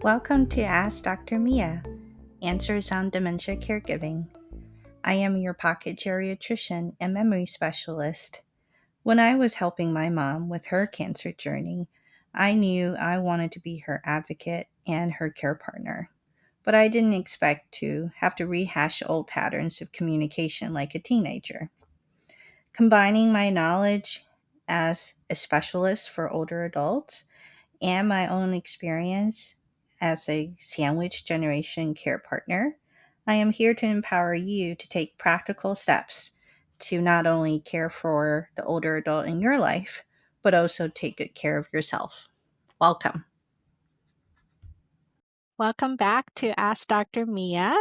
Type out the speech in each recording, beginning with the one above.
Welcome to Ask Dr. Mia, Answers on Dementia Caregiving. I am your pocket geriatrician and memory specialist. When I was helping my mom with her cancer journey, I knew I wanted to be her advocate and her care partner. But I didn't expect to have to rehash old patterns of communication like a teenager. Combining my knowledge as a specialist for older adults and my own experience as a sandwich generation care partner, I am here to empower you to take practical steps to not only care for the older adult in your life, but also take good care of yourself. Welcome. Welcome back to Ask Dr. Mia.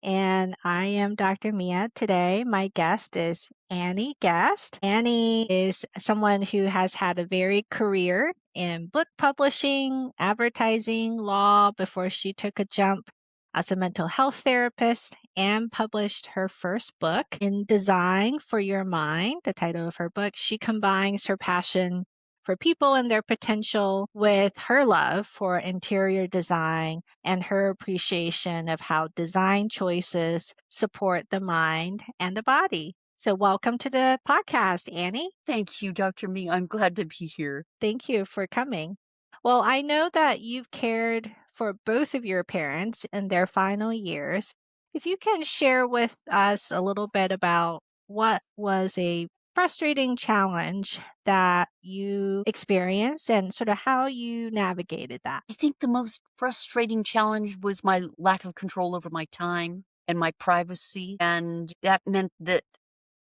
And I am Dr. Mia. Today, my guest is Annie Guest. Annie is someone who has had a varied career in book publishing, advertising, law before she took a jump as a mental health therapist and published her first book in Design for Your Mind. The title of her book, she combines her passion for people and their potential with her love for interior design and her appreciation of how design choices support the mind and the body. So, welcome to the podcast, Annie. Thank you, Dr. Me. I'm glad to be here. Thank you for coming. Well, I know that you've cared for both of your parents in their final years. If you can share with us a little bit about what was a frustrating challenge that you experienced and sort of how you navigated that. I think the most frustrating challenge was my lack of control over my time and my privacy. And that meant that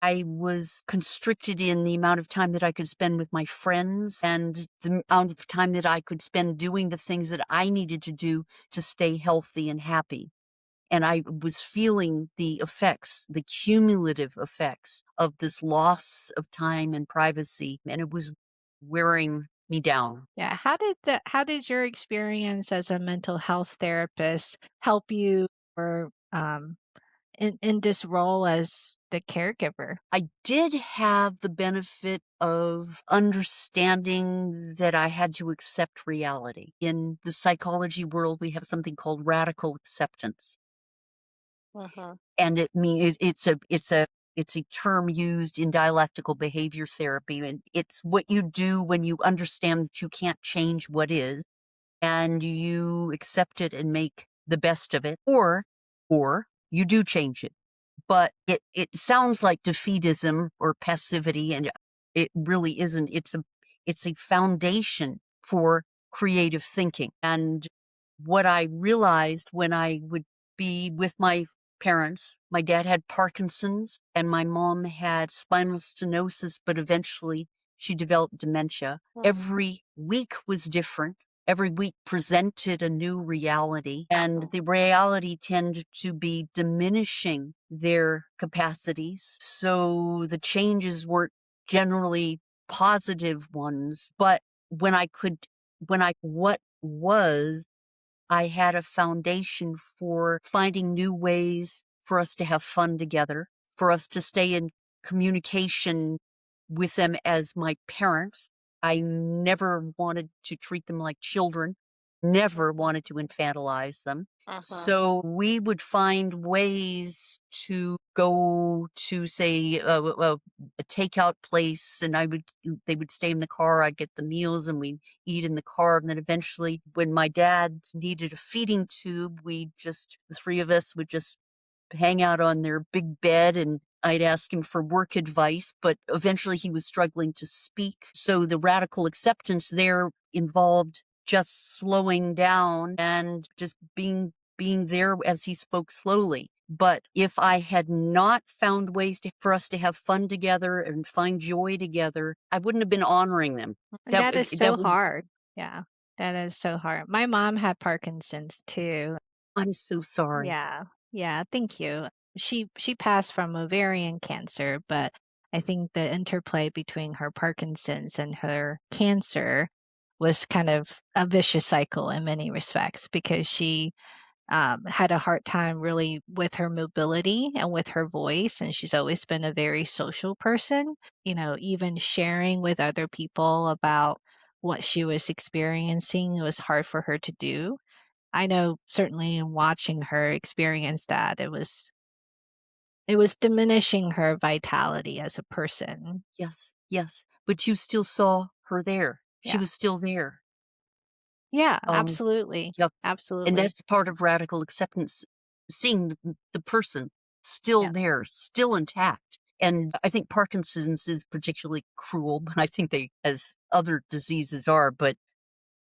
I was constricted in the amount of time that I could spend with my friends and the amount of time that I could spend doing the things that I needed to do to stay healthy and happy. And I was feeling the effects, the cumulative effects of this loss of time and privacy, and it was wearing me down. Yeah, how did your experience as a mental health therapist help you or in this role as the caregiver? I did have the benefit of understanding that I had to accept reality. In the psychology world, we have something called radical acceptance. Mhm. And it's a term used in dialectical behavior therapy, and it's what you do when you understand that you can't change what is, and you accept it and make the best of it, or you do change it. But it sounds like defeatism or passivity, and it really isn't. It's a foundation for creative thinking. And what I realized when I would be with my parents, my dad had Parkinson's and my mom had spinal stenosis, but eventually she developed dementia. Every week was different. Every week presented a new reality, and the reality tended to be diminishing their capacities. So the changes weren't generally positive ones, but when I could, what was, I had a foundation for finding new ways for us to have fun together, for us to stay in communication with them as my parents. I never wanted to treat them like children, never wanted to infantilize them. So we would find ways to go to, say, a takeout place, and they would stay in the car. I'd get the meals, and we'd eat in the car. And then eventually, when my dad needed a feeding tube, the three of us would just hang out on their big bed, and I'd ask him for work advice, but eventually he was struggling to speak. So the radical acceptance there involved just slowing down and just being there as he spoke slowly. But if I had not found ways for us to have fun together and find joy together, I wouldn't have been honoring them. And That that is that so was hard. Yeah, that is so hard. My mom had Parkinson's too. I'm so sorry. Yeah, yeah, thank you. She passed from ovarian cancer, but I think the interplay between her Parkinson's and her cancer was kind of a vicious cycle in many respects because she had a hard time really with her mobility and with her voice. And she's always been a very social person, even sharing with other people about what she was experiencing, it was hard for her to do. I know certainly in watching her experience that, it was diminishing her vitality as a person. Yes, yes, but you still saw her there. She Yeah. was still there. Yeah, Um, absolutely. yep, and Absolutely. that's part of radical acceptance, seeing the person still Yeah. there, still intact. And I think Parkinson's is particularly cruel, but I think they, as other diseases are, but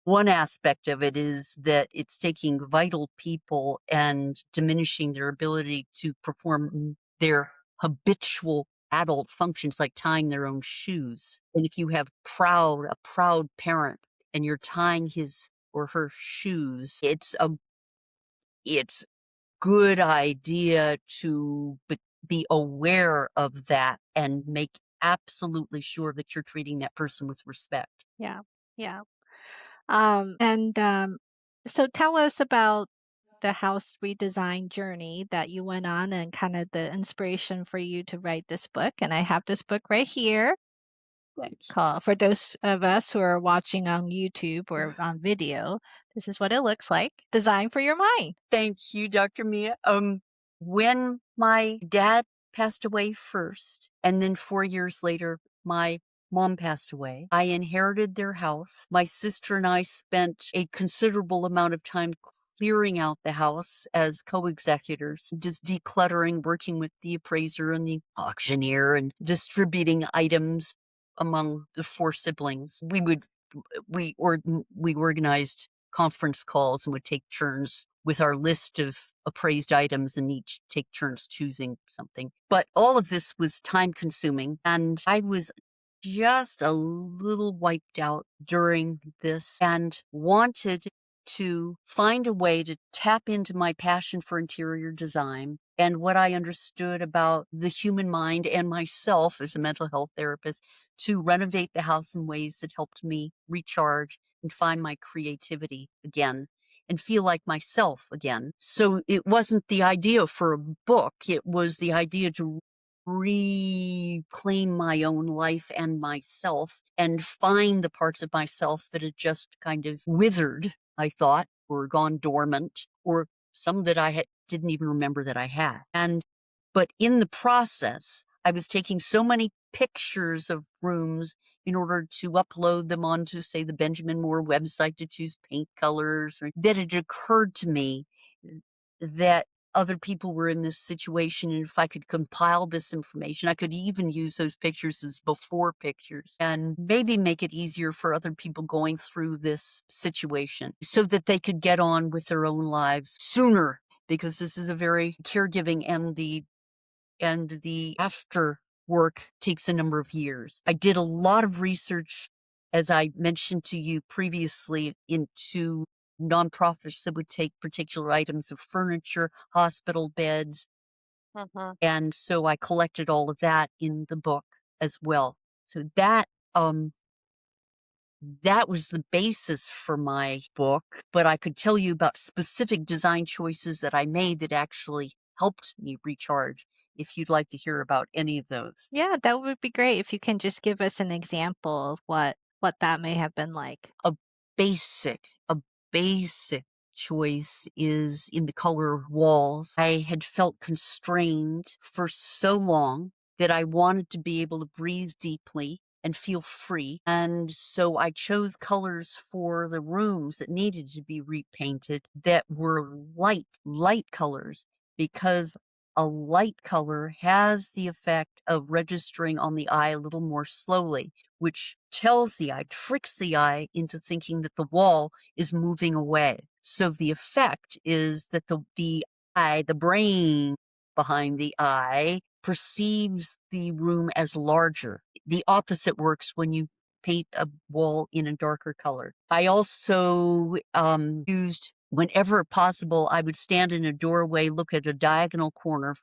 one aspect of it is that it's taking vital people and diminishing their ability to perform their habitual adult functions like tying their own shoes. And if you have a proud parent and you're tying his or her shoes, it's good idea to be aware of that and make absolutely sure that you're treating that person with respect. Yeah. Yeah. And so tell us about the house redesign journey that you went on and kind of the inspiration for you to write this book. And I have this book right here Thank called, for those of us who are watching on YouTube you. or on video, this is what it looks like. Design for your mind. Thank you, Dr. Mia. When my dad passed away first, and then 4 years later, my mom passed away, I inherited their house. My sister and I spent a considerable amount of time clearing out the house as co-executors, just decluttering, working with the appraiser and the auctioneer and distributing items among the 4 siblings. We organized conference calls and would take turns with our list of appraised items and each take turns choosing something. But all of this was time consuming, and I was just a little wiped out during this and wanted to find a way to tap into my passion for interior design and what I understood about the human mind and myself as a mental health therapist to renovate the house in ways that helped me recharge and find my creativity again and feel like myself again. So it wasn't the idea for a book, it was the idea to reclaim my own life and myself and find the parts of myself that had just kind of withered, I thought, or gone dormant, or some that didn't even remember that I had. But in the process, I was taking so many pictures of rooms in order to upload them onto, say, the Benjamin Moore website to choose paint colors, that it occurred to me that other people were in this situation, and if I could compile this information, I could even use those pictures as before pictures and maybe make it easier for other people going through this situation so that they could get on with their own lives sooner, because this is a very caregiving, and the after work takes a number of years. I did a lot of research, as I mentioned to you previously, into nonprofits that would take particular items of furniture, hospital beds. And so I collected all of that in the book as well. So that was the basis for my book, but I could tell you about specific design choices that I made that actually helped me recharge, if you'd like to hear about any of those. Yeah, that would be great if you can just give us an example of what that may have been like. A a basic choice is in the color of walls. I had felt constrained for so long that I wanted to be able to breathe deeply and feel free. And so I chose colors for the rooms that needed to be repainted that were light colors, because a light color has the effect of registering on the eye a little more slowly, which tricks the eye into thinking that the wall is moving away. So the effect is that the brain behind the eye perceives the room as larger. The opposite works when you paint a wall in a darker color. I also used, whenever possible, I would stand in a doorway, look at a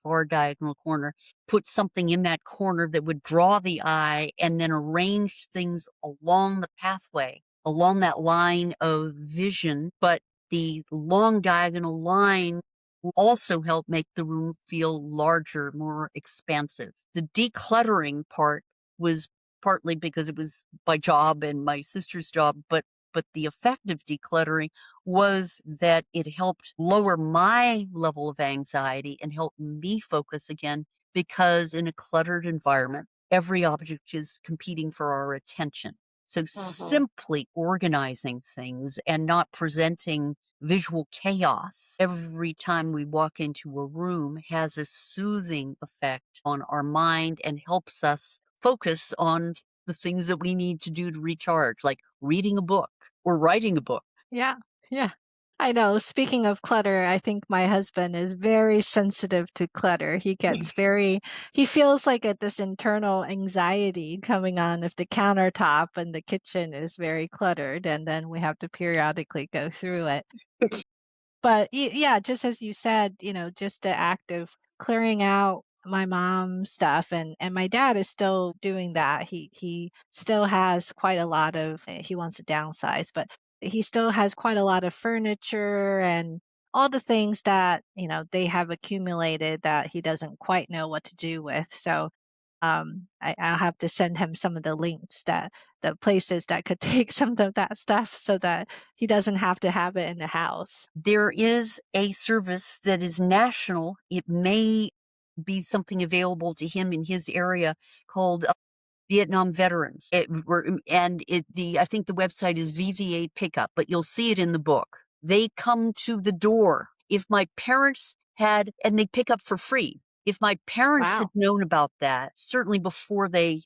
far diagonal corner, put something in that corner that would draw the eye, and then arrange things along the pathway, along that line of vision. But the long diagonal line will also help make the room feel larger, more expansive. The decluttering part was partly because it was my job and my sister's job, but but the effect of decluttering was that it helped lower my level of anxiety and help me focus again because in a cluttered environment, every object is competing for our attention. So simply organizing things and not presenting visual chaos every time we walk into a room has a soothing effect on our mind and helps us focus on the things that we need to do to recharge, like reading a book or writing a book. Yeah, yeah. I know. Speaking of clutter, I think my husband is very sensitive to clutter. He feels like this internal anxiety coming on if the countertop and the kitchen is very cluttered, and then we have to periodically go through it. But yeah, just as you said, just the act of clearing out my mom's stuff, and my dad is still doing that. He still has quite a lot of he wants to downsize, but he still has quite a lot of furniture and all the things that, they have accumulated that he doesn't quite know what to do with. So I'll have to send him some of the links that the places that could take some of that stuff so that he doesn't have to have it in the house. There is a service that is national. It may be something available to him in his area called Vietnam veterans. I think the website is VVA Pickup, but you'll see it in the book. They come to the door. If my parents had, and they pick up for free. If my parents had Wow. known about that, certainly before they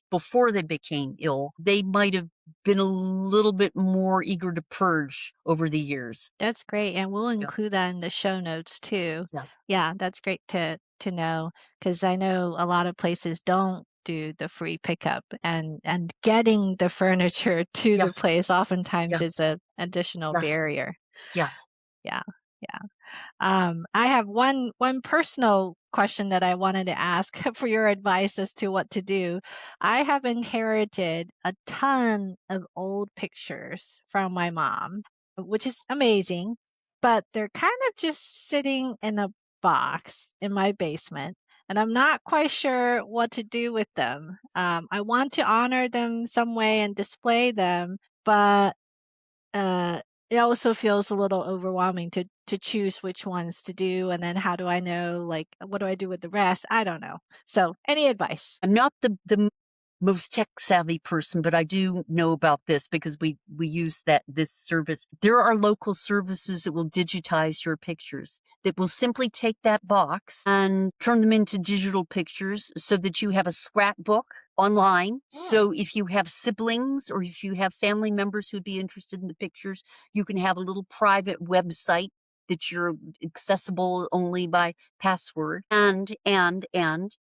became ill, they might have been a little bit more eager to purge over the years. That's great, and we'll Yeah. include that in the show notes too. Yes. Yeah, that's great to know because I know a lot of places don't do the free pickup, and getting the furniture to the Yes. place oftentimes Yeah. is a additional Yes. barrier. Yes. Yeah, yeah. I have one personal question that I wanted to ask for your advice as to what to do. I have inherited a ton of old pictures from my mom, which is amazing, but they're kind of just sitting in a box in my basement. And I'm not quite sure what to do with them. I want to honor them some way and display them, but uh, it also feels a little overwhelming to choose which ones to do, and then how do I know, like, what do I do with the rest? I don't know. So, any advice? I'm not the most tech savvy person, but I do know about this because we use this service. There are local services that will digitize your pictures that will simply take that box and turn them into digital pictures so that you have a scrapbook online. Oh, So if you have siblings or if you have family members who'd be interested in the pictures, you can have a little private website that you're accessible only by password and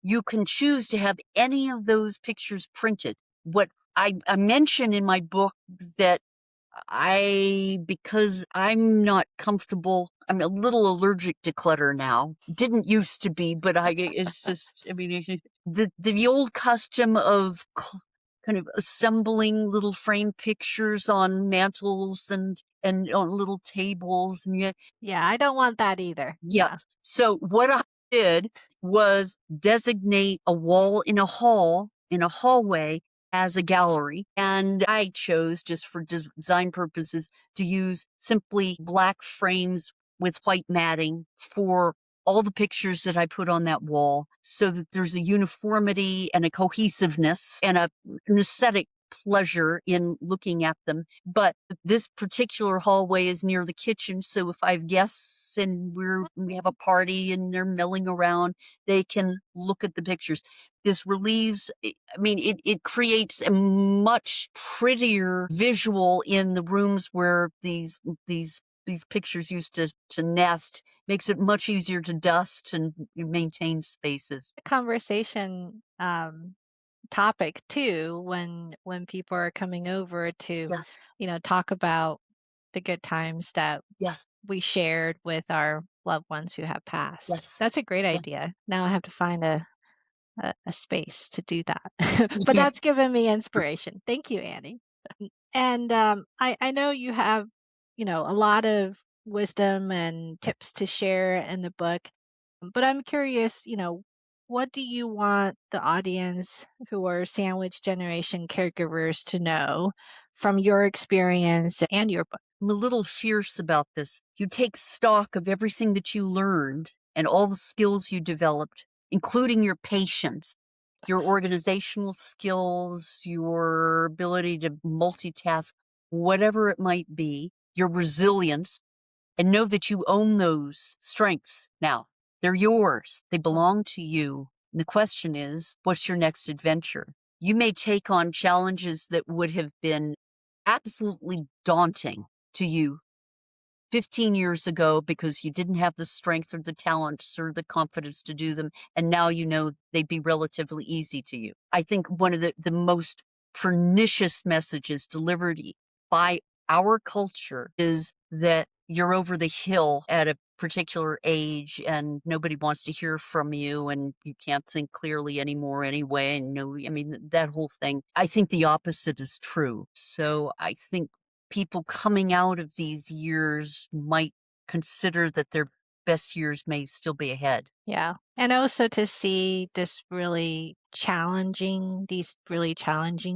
you can choose to have any of those pictures printed. What I mention in my book that because I'm not comfortable, I'm a little allergic to clutter now. Didn't used to be, but it's just, I mean, the old custom of kind of assembling little frame pictures on mantles and on little tables and yet, yeah, I don't want that either. Yeah. yes. So what I did was designate a wall in a hallway as a gallery. And I chose, just for design purposes, to use simply black frames with white matting for all the pictures that I put on that wall so that there's a uniformity and a cohesiveness and an aesthetic pleasure in looking at them. But this particular hallway is near the kitchen, so if I have guests and we have a party and they're milling around, they can look at the pictures. This relieves, I mean, it creates a much prettier visual in the rooms where these pictures used to nest, makes it much easier to dust and maintain spaces. The conversation topic too when people are coming over to, Yes, talk about the good times that yes, we shared with our loved ones who have passed. yes, That's a great yeah, idea. Now I have to find a space to do that. But yeah. that's given me inspiration. Thank you, Annie. And I know you have, a lot of wisdom and tips to share in the book, but I'm curious, what do you want the audience who are sandwich generation caregivers to know from your experience and your book. I'm a little fierce about this. You take stock of everything that you learned and all the skills you developed, including your patience, your organizational skills, your ability to multitask, whatever it might be, your resilience, and know that you own those strengths now. They're yours. They belong to you. And the question is, what's your next adventure? You may take on challenges that would have been absolutely daunting to you 15 years ago because you didn't have the strength or the talents or the confidence to do them. And now you know they'd be relatively easy to you. I think one of the most pernicious messages delivered by our culture is that you're over the hill at a particular age and nobody wants to hear from you and you can't think clearly anymore anyway. And no, I mean, that whole thing. I think the opposite is true. So I think people coming out of these years might consider that their best years may still be ahead. Yeah. And also to see these really challenging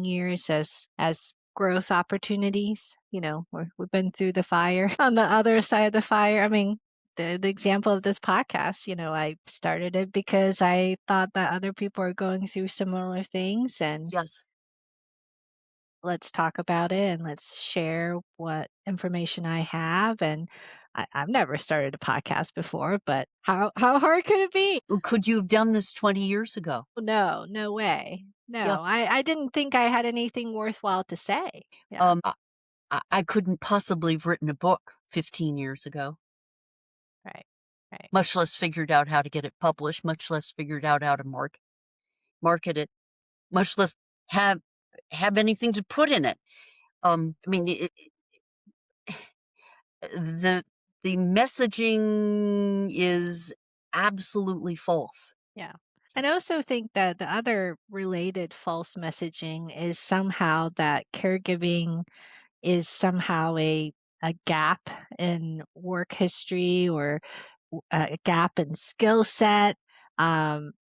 years as growth opportunities. We've been through the fire on the other side of the fire. I mean, the example of this podcast, I started it because I thought that other people are going through similar things, and Yes. let's talk about it and let's share what information I have. And I've never started a podcast before, but how hard could it be? Could you have done this 20 years ago? No way. Yeah. No, I didn't think I had anything worthwhile to say. Yeah. I couldn't possibly have written a book 15 years ago, Right. much less figured out how to get it published, much less figured out how to market it, much less have anything to put in it. I mean, the messaging is absolutely false. Yeah. And I also think that the other related false messaging is somehow that caregiving is somehow a gap in work history or a gap in skill set,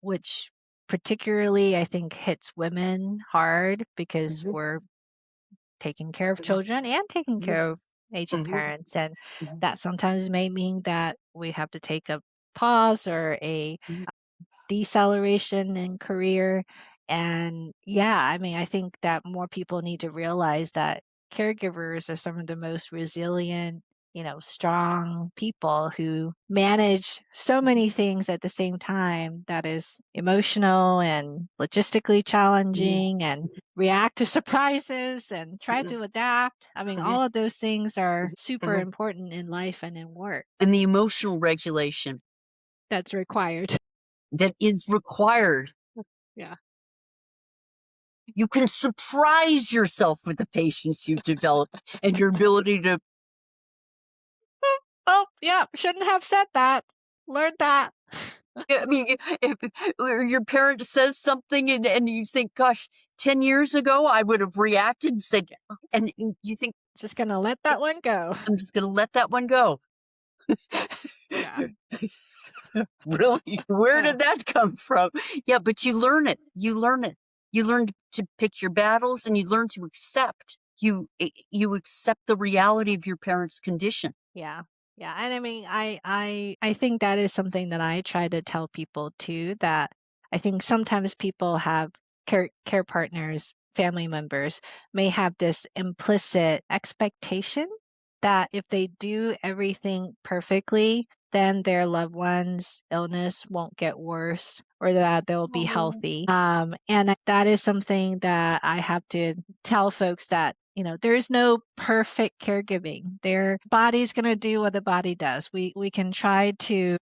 which particularly I think hits women hard because we're taking care of children and taking care of aging parents. And that sometimes may mean that we have to take a pause or a deceleration in career. And yeah, I mean, I think that more people need to realize that caregivers are some of the most resilient, strong people who manage so many things at the same time that is emotional and logistically challenging and react to surprises and try to adapt. I mean, all of those things are super important in life and in work. And the emotional regulation That's required. that is required. Yeah. You can surprise yourself with the patience you've developed and your ability to. Oh, yeah, shouldn't have said that. Learned that. I mean, if your parent says something and you think, gosh, 10 years ago, I would have reacted and said, and you think, Just gonna let that one go. I'm just going to let that one go. Yeah. Really? Where did that come from? Yeah, but you learn it. You learn it. You learn to pick your battles and you learn to accept. You accept the reality of your parents' condition. Yeah. Yeah. And I mean, I think that is something that I try to tell people too, that I think sometimes people have care partners, family members may have this implicit expectation that if they do everything perfectly, then their loved one's illness won't get worse or that they'll be healthy. And that is something that I have to tell folks that, there is no perfect caregiving. Their body's going to do what the body does. We can try to,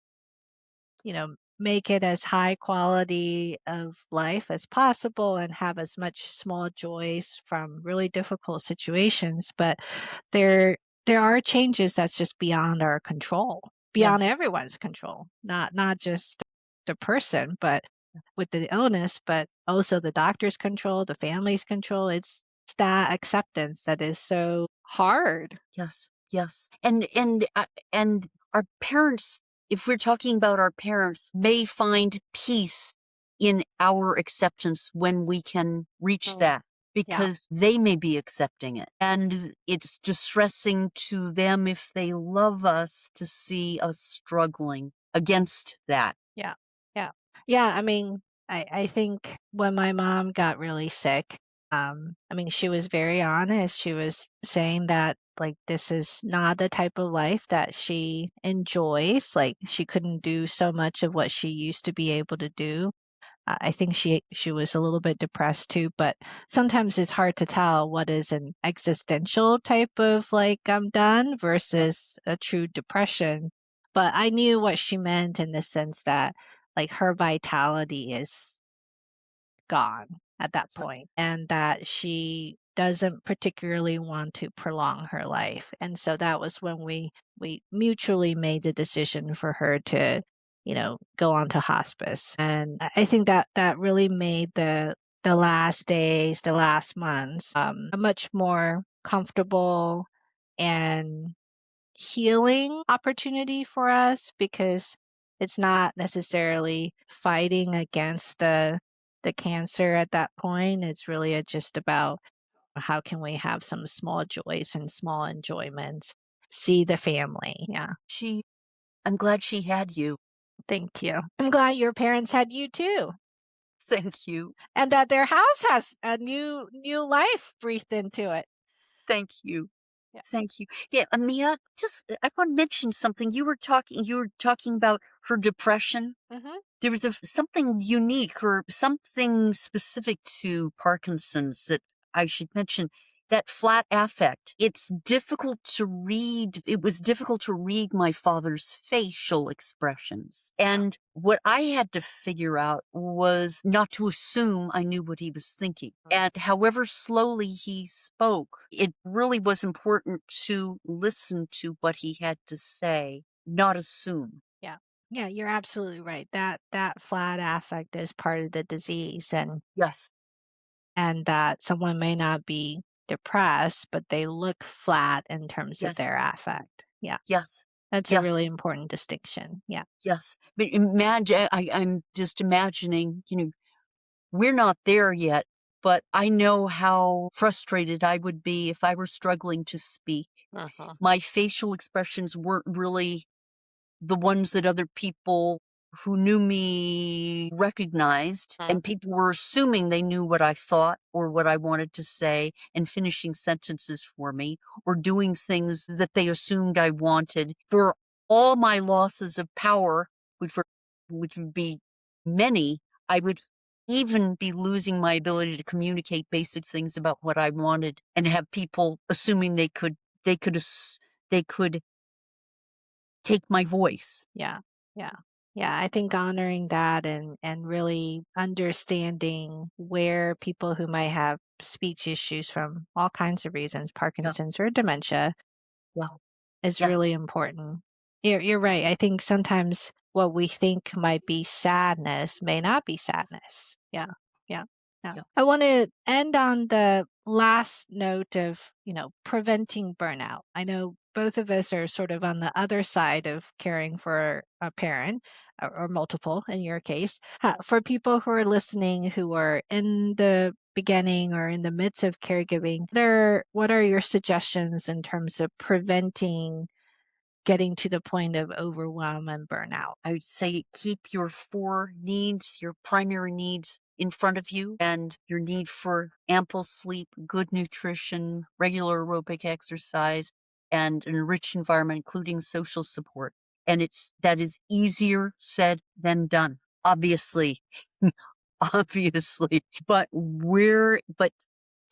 make it as high quality of life as possible and have as much small joys from really difficult situations. But there are changes that's just beyond our control, beyond everyone's control, not just the person, but with the illness, but also the doctor's control, the family's control. It's that acceptance that is so hard. Yes. And our parents, if we're talking about our parents, may find peace in our acceptance when we can reach that. because they may be accepting it. And it's distressing to them if they love us to see us struggling against that. Yeah. Yeah. Yeah. I mean, I think when my mom got really sick, I mean, she was very honest. She was saying that, like, this is not the type of life that she enjoys. Like, she couldn't do so much of what she used to be able to do. I think she was a little bit depressed too, but sometimes it's hard to tell what is an existential type of like I'm done versus a true depression. But I knew what she meant in the sense that like her vitality is gone at that point and that she doesn't particularly want to prolong her life. And so that was when we mutually made the decision for her to, go on to hospice. And I think that that really made the last days, the last months, a much more comfortable and healing opportunity for us because it's not necessarily fighting against the cancer at that point. It's really just about how can we have some small joys and small enjoyments, see the family. Yeah. I'm glad she had you. Thank you. I'm glad your parents had you too. Thank you. And that their house has a new life breathed into it. Thank you. Yeah. Thank you. Yeah, Mia, just I want to mention something. You were talking about her depression. Hmm. There was something unique or something specific to Parkinson's that I should mention. That flat affect. It's difficult to read. It was difficult to read my father's facial expressions. And what I had to figure out was not to assume I knew what he was thinking. And however slowly he spoke, it really was important to listen to what he had to say, not assume. Yeah. Yeah, you're absolutely right. That flat affect is part of the disease Yes, and that someone may not be depressed, but they look flat in terms of yes, their affect. Yeah. yes, That's a yes. really important distinction. Yeah. Yes, but imagine I'm just imagining, we're not there yet, but I know how frustrated I would be if I were struggling to speak. Uh-huh. My facial expressions weren't really the ones that other people who knew me recognized, and people were assuming they knew what I thought or what I wanted to say and finishing sentences for me or doing things that they assumed I wanted. For all my losses of power, which were which would be many, I would even be losing my ability to communicate basic things about what I wanted and have people assuming they could they could take my voice. Yeah. Yeah. Yeah, I think honoring that and really understanding where people who might have speech issues from all kinds of reasons, Yeah. Parkinson's or dementia, Well, is yes, really important. You're right. I think sometimes what we think might be sadness may not be sadness. Yeah. Yeah. Yeah. yeah, I want to end on the last note of, preventing burnout. I know both of us are sort of on the other side of caring for a parent or multiple in your case. For people who are listening who are in the beginning or in the midst of caregiving, what are your suggestions in terms of preventing getting to the point of overwhelm and burnout? I would say keep your four needs, your primary needs in front of you, and your need for ample sleep, good nutrition, regular aerobic exercise, and an enriched environment, including social support. And that is easier said than done, obviously. Obviously. But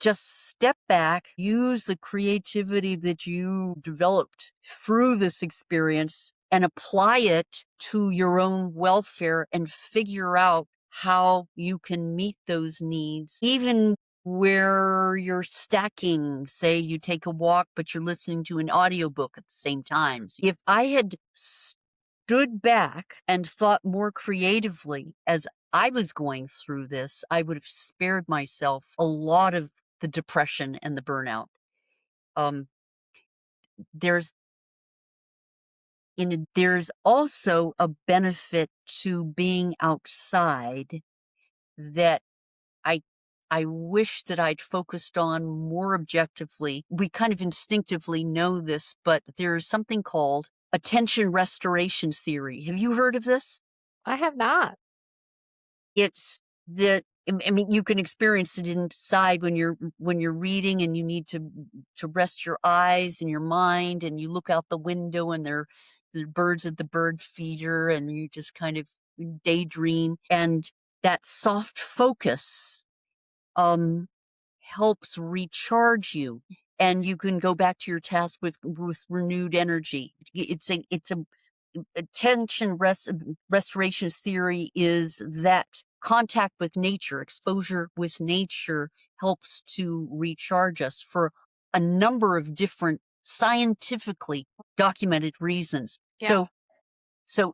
just step back, use the creativity that you developed through this experience and apply it to your own welfare and figure out how you can meet those needs, even where you're stacking. Say you take a walk, but you're listening to an audiobook at the same time. If I had stood back and thought more creatively as I was going through this, I would have spared myself a lot of the depression and the burnout. Um, there's there's also a benefit to being outside that I I wish that I'd focused on more objectively. We kind of instinctively know this, but there's something called attention restoration theory. Have you heard of this? I have not. It's I mean, you can experience it inside when you're reading and you need to rest your eyes and your mind, and you look out the window and there the birds at the bird feeder, and you just kind of daydream, and that soft focus um helps recharge you, and you can go back to your task with renewed energy. It's a attention restoration theory is that contact with nature, exposure with nature helps to recharge us for a number of different scientifically documented reasons. Yeah. So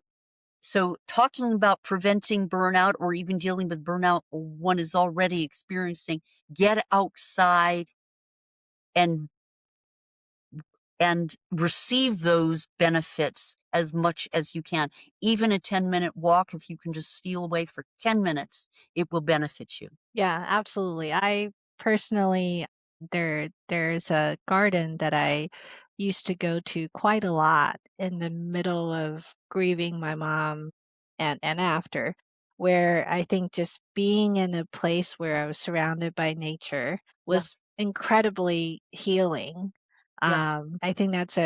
so talking about preventing burnout or even dealing with burnout one is already experiencing, get outside and receive those benefits as much as you can. Even a 10-minute walk, if you can just steal away for 10 minutes, it will benefit you. Yeah, absolutely. I personally there's a garden that I used to go to quite a lot in the middle of grieving my mom and after, where I think just being in a place where I was surrounded by nature was Yes, incredibly healing. yes, I think that's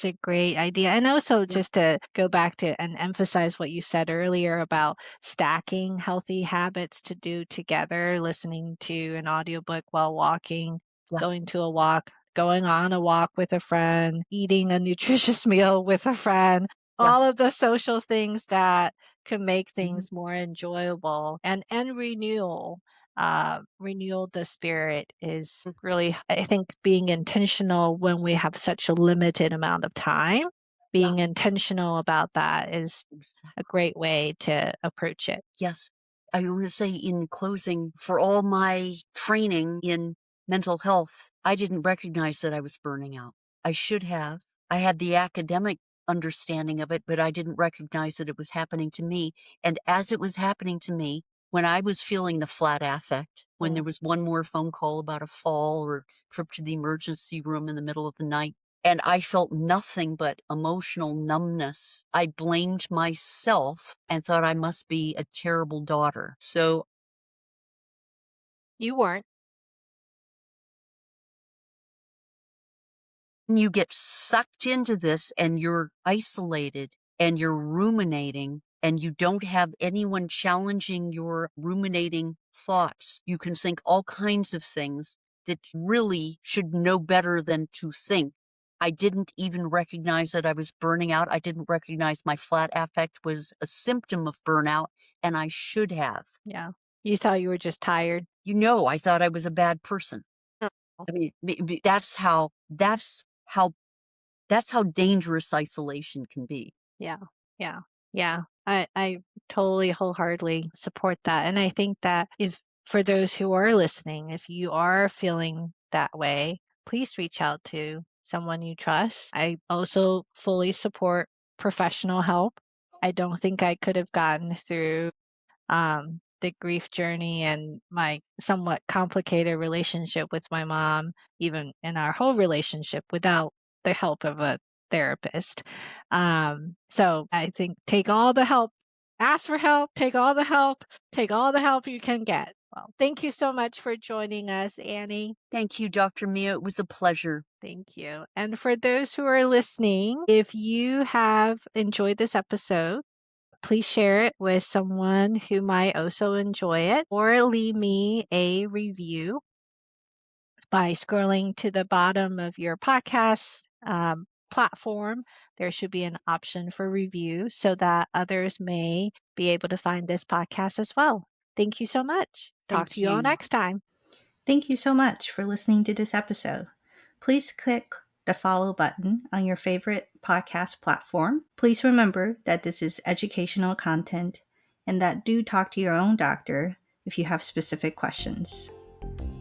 a great idea. And also yes, just to go back to and emphasize what you said earlier about stacking healthy habits to do together, listening to an audiobook while walking, yes, going to a walk, going on a walk with a friend, eating a nutritious meal with a friend, all yes. of the social things that can make Mhm. things more enjoyable and renewal. Renewal the spirit is Mm, really, I think, being intentional when we have such a limited amount of time. yeah, Being intentional about that is a exactly. great way to approach it. Yes. I want to say in closing, for all my training in mental health, I didn't recognize that I was burning out. I should have. I had the academic understanding of it, but I didn't recognize that it was happening to me. And as it was happening to me, when I was feeling the flat affect, when there Mm. was one more phone call about a fall or trip to the emergency room in the middle of the night, and I felt nothing but emotional numbness, I blamed myself and thought I must be a terrible daughter. So You weren't. you get sucked into this and you're isolated and you're ruminating and you don't have anyone challenging your ruminating thoughts. You can think all kinds of things that really should know better than to think. I didn't even recognize that I was burning out. I didn't recognize my flat affect was a symptom of burnout, and I should have. Yeah. You thought you were just tired. I thought I was a bad person. Oh. I mean, that's how dangerous isolation can be. Yeah. Yeah. Yeah. I totally wholeheartedly support that. And I think that if for those who are listening, if you are feeling that way, please reach out to someone you trust. I also fully support professional help. I don't think I could have gotten through the grief journey and my somewhat complicated relationship with my mom, even in our whole relationship, without the help of a therapist. So I think take all the help, ask for help, take all the help, take all the help you can get. Well, thank you so much for joining us, Annie. Thank you, Dr. Mia. It was a pleasure. Thank you. And for those who are listening, if you have enjoyed this episode, please share it with someone who might also enjoy it, or leave me a review by scrolling to the bottom of your podcast platform. There should be an option for review so that others may be able to find this podcast as well. Thank you so much. Talk to Thank you all you. next time. Thank you so much for listening to this episode. Please click the follow button on your favorite podcast platform. Please remember that this is educational content and that do talk to your own doctor if you have specific questions.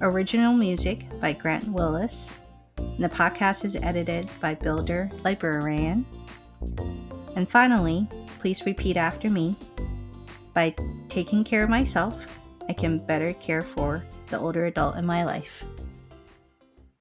Original music by Grant Willis. And the podcast is edited by Builder Librarian. And finally, please repeat after me. By taking care of myself, I can better care for the older adult in my life.